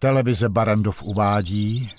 Televize Barrandov uvádí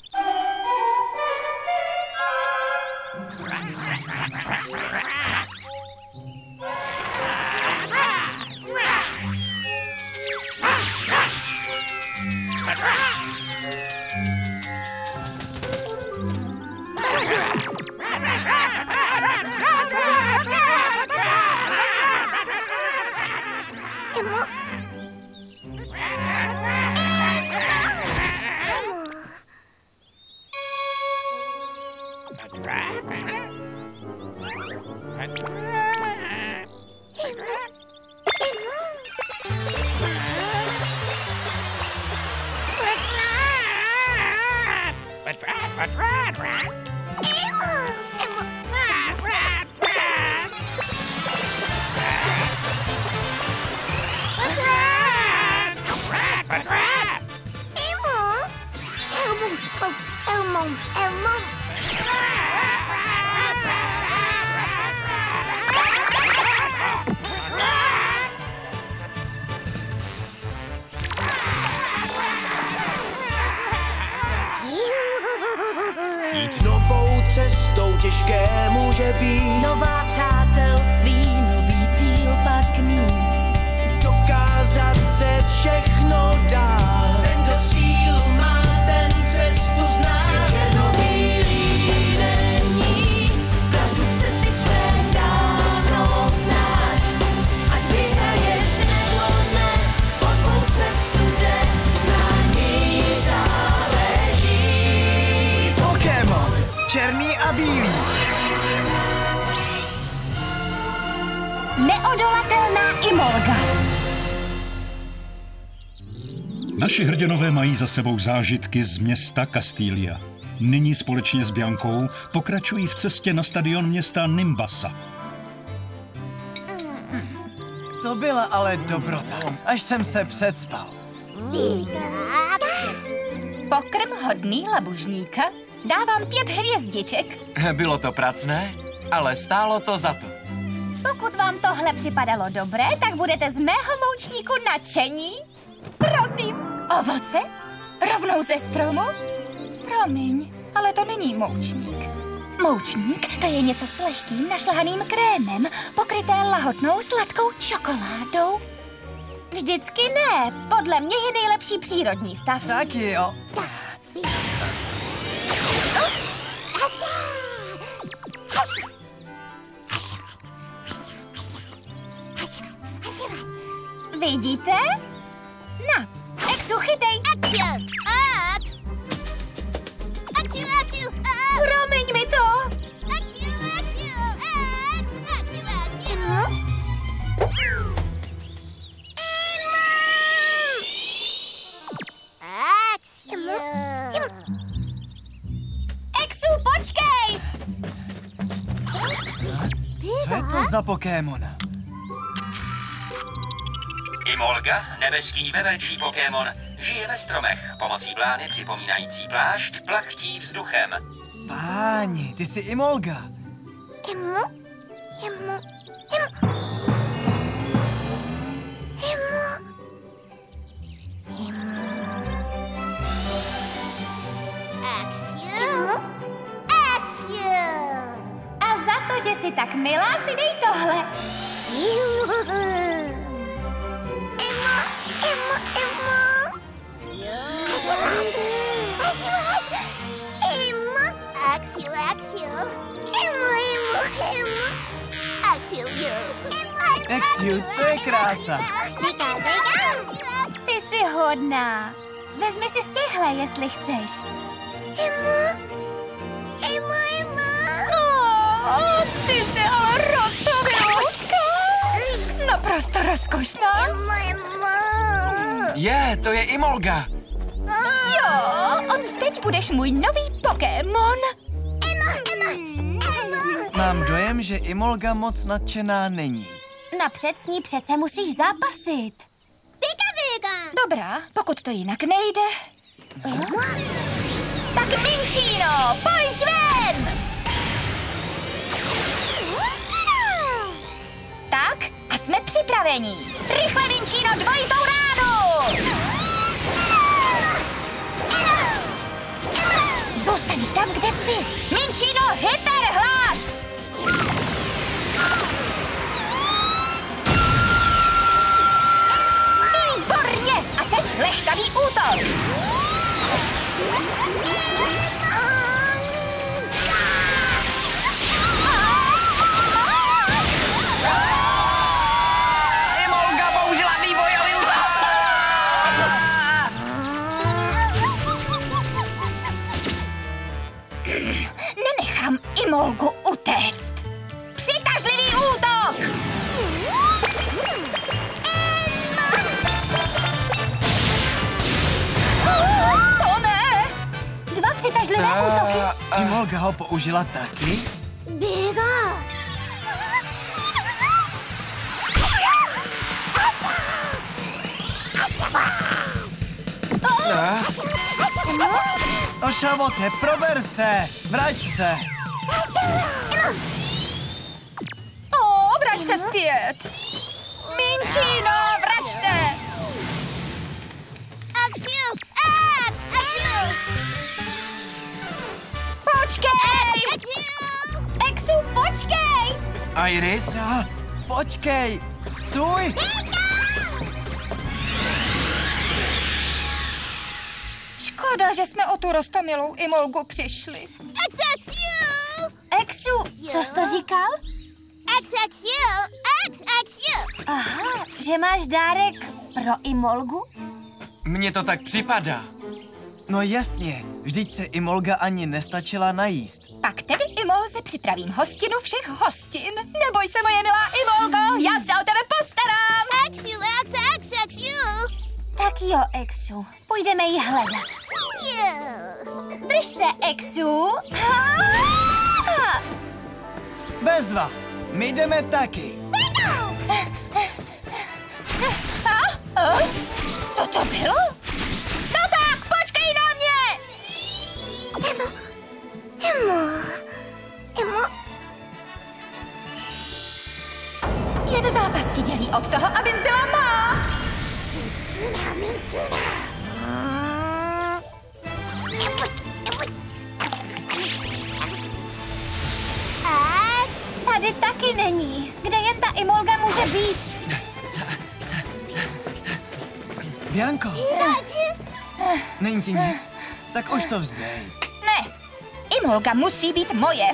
Jít novou cestou těžké může být. Nová přátelství, nový cíl pak mít. Dokázat se všechno dá. Ten, kdo sílu má, ten cestu zná. Svět černobílý není, pravdu v srdci své dávno znáš. Ať vyhraješ nebo ne, po tvou cestu jde, na ní záleží. Pokémon, černý a bílý. Neodolatelná Imolga. Naši hrdinové mají za sebou zážitky z města Castilla. Nyní společně s Biankou pokračují v cestě na stadion města Nimbasa. To byla ale dobrota, až jsem se předspal. Pokrm hodný labužníka. Dávám 5 hvězdiček. Bylo to pracné, ale stálo to za to. Pokud vám tohle připadalo dobré, tak budete z mého moučníku nadšení. Prosím, ovoce? Rovnou ze stromu? Promiň, ale to není moučník. Moučník, to je něco s lehkým našlahaným krémem, pokryté lahotnou sladkou čokoládou. Vždycky ne, podle mě je nejlepší přírodní stav. Taky jo. Vidíte? Na, Exu, chytej! Promiň mi to! Exu, počkej! Co je to za Pokémon? Imolga, nebeský vevelčí Pokémon, žije ve stromech. Pomocí blány připomínající plášť plachtí vzduchem. Páni, ty jsi Imolga. A za to, že jsi tak milá, si dej tohle. Exiu, to je krása. Ty jsi hodná. Vezmi si z těchhle, jestli chceš. Ty jsi ale roztoviloučka. Naprosto rozkošná. To je Imolga. Jo, od teď budeš můj nový Pokémon. Mám dojem, že Imolga moc nadšená není. Napřed s ní přece musíš zápasit. Dobrá, pokud to jinak nejde. Tak Minčino, pojď ven! Tak, a jsme připraveni. Rychle, Minčino, dvojitou ránu! si! Minčino, hyperhlas! Výborně! A teď lechtavý útok! Imolga použila vývojový útok! Nenechám Imolgu utéct! Přitažlivý útok! To ne! Dva přitažlivé útoky. Imolga ho použila taky? Ošavote, prober se! Vrať se! Vrať se zpět! Minčino, vrať se! Počkej! Exu, počkej! Iris? Počkej! Stůj! Škoda, že jsme o tu roztomilou Imolgu přišli. Exu, co jsi to říkal? Aha, že máš dárek pro Imolgu? Mně to tak připadá. No jasně, vždyť se Imolga ani nestačila najíst. Pak tedy Imolze připravím hostinu všech hostin. Neboj se, moje milá Imolgo, já se o tebe postarám. Tak jo, Exu, půjdeme ji hledat. Drž se, Exu. Bezva, my jdeme taky. Co to bylo? No tak, počkej na mě! Jen zápas tě dělí od toho, abys byla má. Tady taky není. Kde jen ta Imolga může být? Bianko, není ti nic? Tak už to vzdej. Ne, Imolga musí být moje.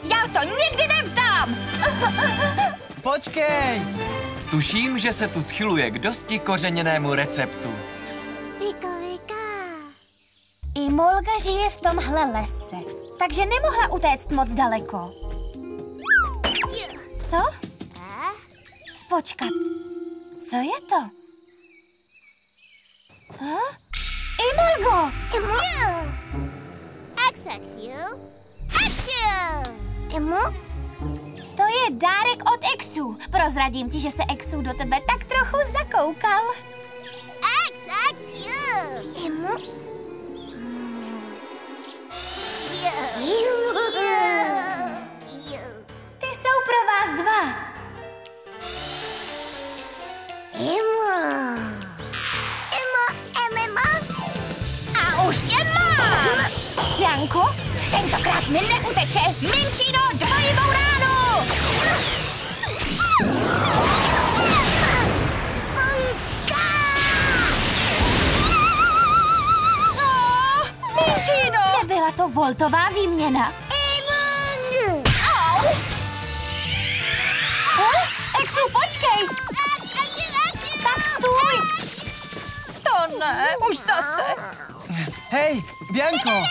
Já to nikdy nevzdám! Počkej! Tuším, že se tu schyluje k dosti kořeněnému receptu. Imolga žije v tomhle lese, takže nemohla utéct moc daleko. Co? Počkat, co je to? Imolgo! To je dárek od Exu. Prozradím ti, že se Exu do tebe tak trochu zakoukal. Ty jsou pro vás dva. A už tě mám! Bianko, tentokrát mi neuteče. Minčino, dvojivou ránu! Minčino! Nebyla to voltová výměna. Au! Exu, počkej! Tak stůj! To ne, už zase. Hej, Bianko!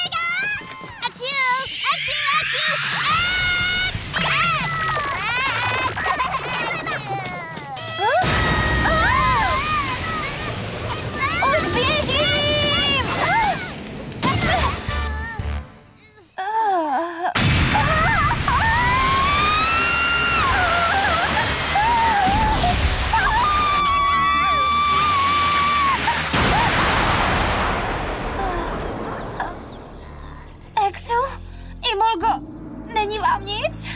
Už běžím! Exu? Imolgo, není vám nic?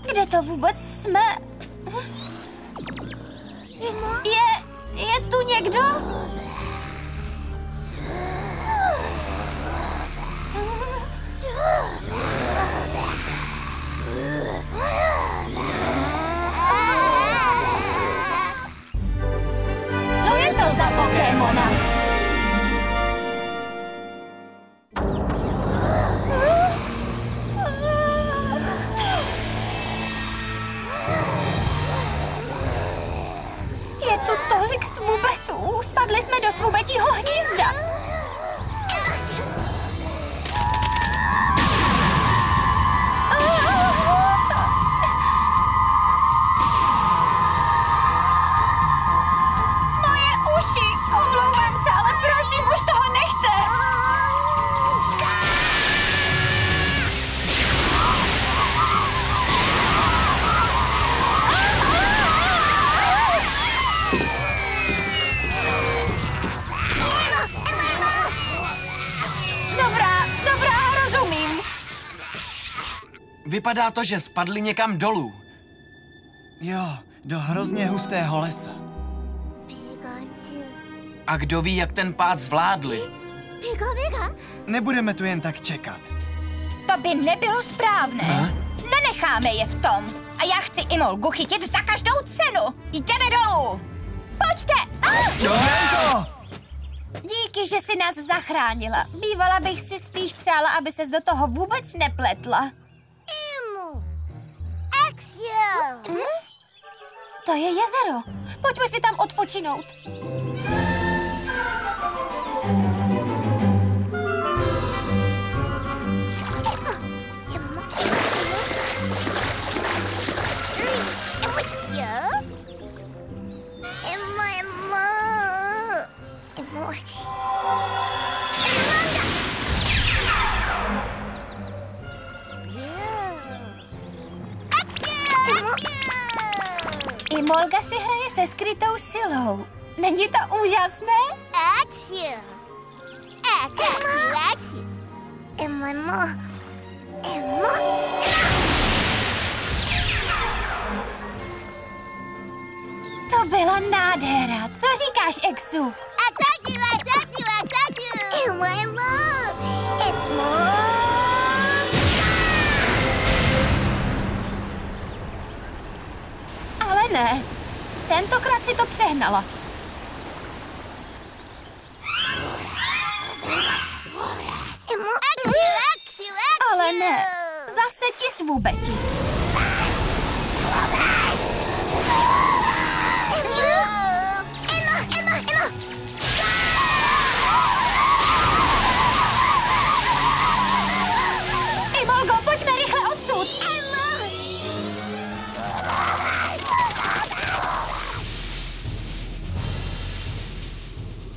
Kde to vůbec jsme? Je tu někdo? Kolik svůbetů! Spadli jsme do svůbetího hnízda! Moje uši! Omlouvám se, ale prosím, už toho nechte! Dobrá, rozumím. Vypadá to, že spadli někam dolů. Jo, do hrozně hustého lesa. A kdo ví, jak ten pád zvládli? Nebudeme tu jen tak čekat. To by nebylo správné. Nenecháme je v tom. A já chci Imolgu chytit za každou cenu. Jdeme dolů. Pojďte. Díky, že jsi nás zachránila. Bývala bych si spíš přála, aby ses do toho vůbec nepletla. To je jezero. Pojďme si tam odpočinout. Imolga si hraje se skrytou silou. Není to úžasné? To byla nádhera. Co říkáš, Exu? Ale ne. Tentokrát si to přehnala. Ale ne. Zase ti svůbeti. Imolgo, pojďme rychle odtud.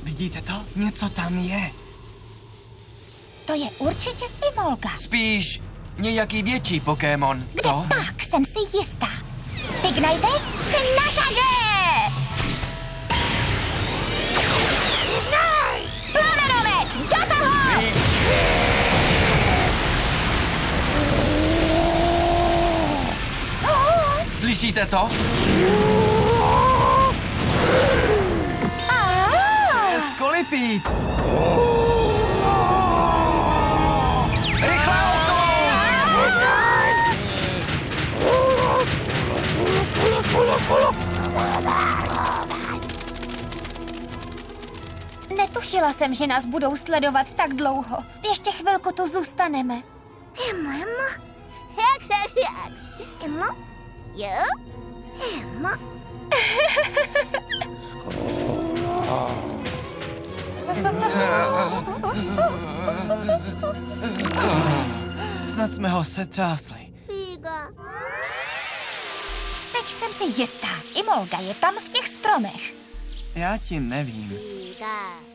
Vidíte to? Něco tam je. To je určitě Imolga. Spíš nějaký větší Pokémon, co? Kde pak? Jsem si jistá. Pignajte, jsi na řadě! Plamenomec, do toho! Slyšíte to? Skolipít! Rychle odtud! Netušila jsem, že nás budou sledovat tak dlouho. Ještě chvilku tu zůstaneme. Snad jsme ho setřásli. Teď jsem si jistá. Imolga je tam v těch stromech. Já ti nevím.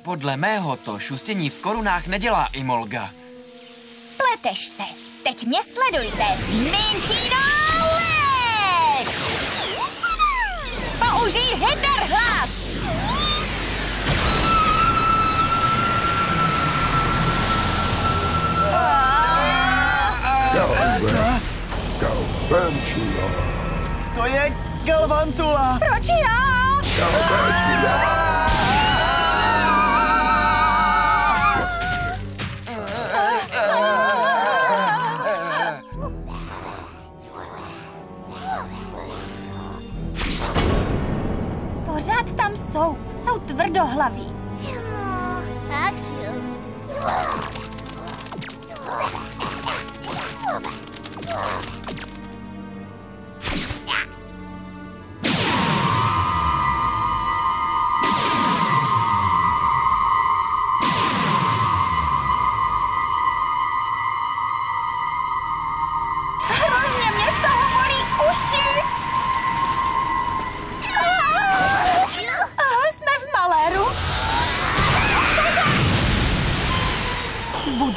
Podle mého to šustění v korunách nedělá Imolga. Pleteš se. Teď mě sledujte. Minčino, leď! Použij hyperhlas! Galvantula. To je Galvantula. Proč já? Galvantula. Pořád tam jsou. Jsou tvrdohlaví.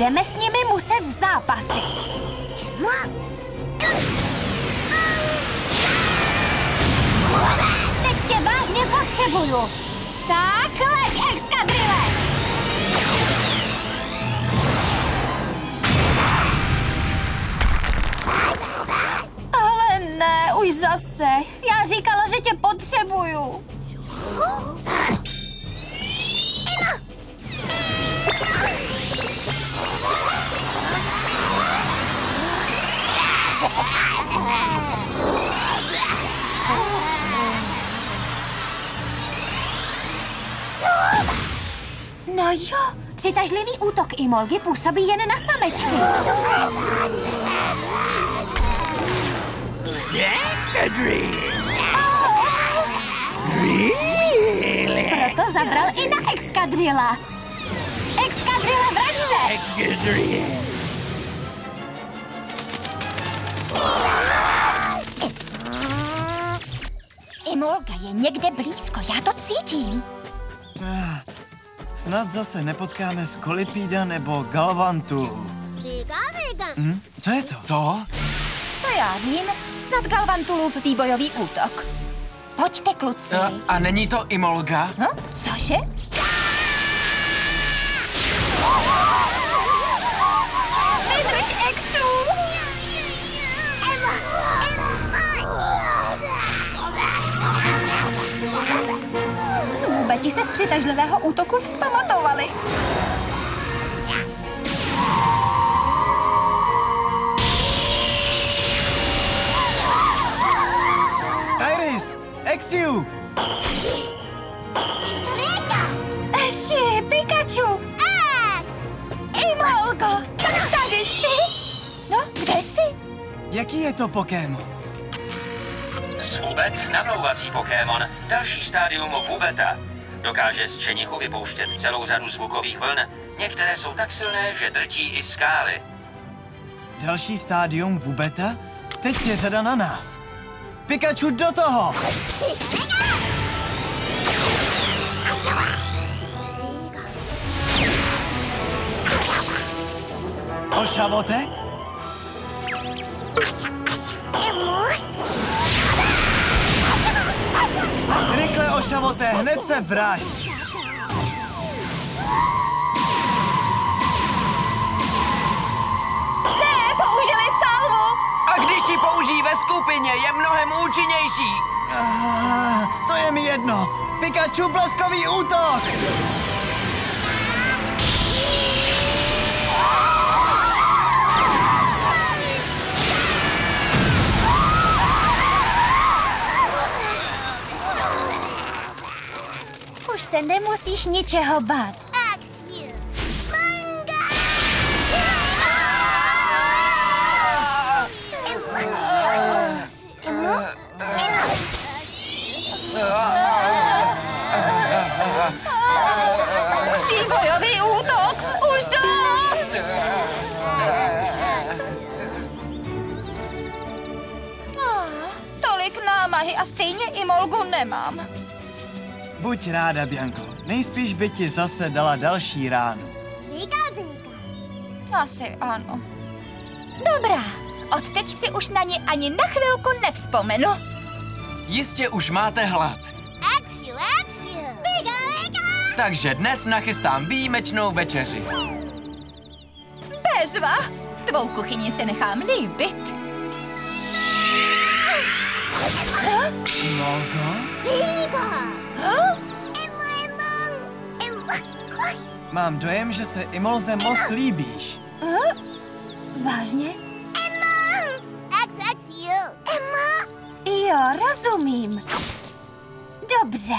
Budeme s nimi muset zápasit. Teď tě vážně potřebuju. Takhle, Excadrile! Ale ne, už zase. Já říkala, že tě potřebuju. No jo, přitažlivý útok Imolgy působí jen na samečky. Proto zabral i na Excadrilla. Excadrille, vrať se! Imolga je někde blízko, já to cítím. Snad zase nepotkáme Skolipída nebo Galvantulu. Co je to? Co? Co já vím, snad Galvantulův výbojový útok. Pojďte, kluci. A není to Imolga? Cože? Vydrž, Exu! Smůbeti se z přitažlivého útoku vzpamatovali. Iris! Exiu! Eši, Pikachu! Imolgo! Tady jsi? No, kde jsi? Jaký je to Pokémon? Swubet, namlouvací Pokémon, další stádium Wubeta. Dokáže z čenichu vypouštět celou řadu zvukových vln. Některé jsou tak silné, že drtí i skály. Další stádium Wubeta? Teď je řada na nás. Pikachu, do toho! Ošavote? Rychle, Ošavote, hned se vrať! Ne, použili salvu! A když ji použijí ve skupině, je mnohem účinnější. To je mi jedno. Pikachu, bleskový útok! Už se nemusíš ničeho bát. Výbojový útok! Už dost! Tolik námahy a stejně Imolgu nemám. Buď ráda, Bianko. Nejspíš by ti zase dala další ránu. Asi ano. Dobrá, odteď si už na ně ani na chvilku nevzpomenu. Jistě už máte hlad. Takže dnes nachystám výjimečnou večeři. Bezva, tvou kuchyni se nechám líbit. Imolgo? Mám dojem, že se Imolze moc líbíš. Vážně? Jo, rozumím. Dobře.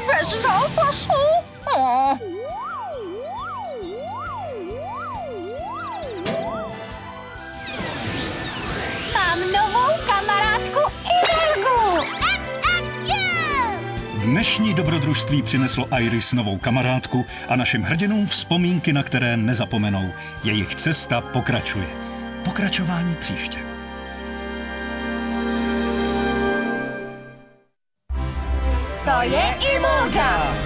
Bez zápasu. Mám novou kamarádku Imolgu. Dnešní dobrodružství přineslo Iris novou kamarádku a našim hrdinům vzpomínky, na které nezapomenou. Jejich cesta pokračuje. Pokračování příště. To je Imolga.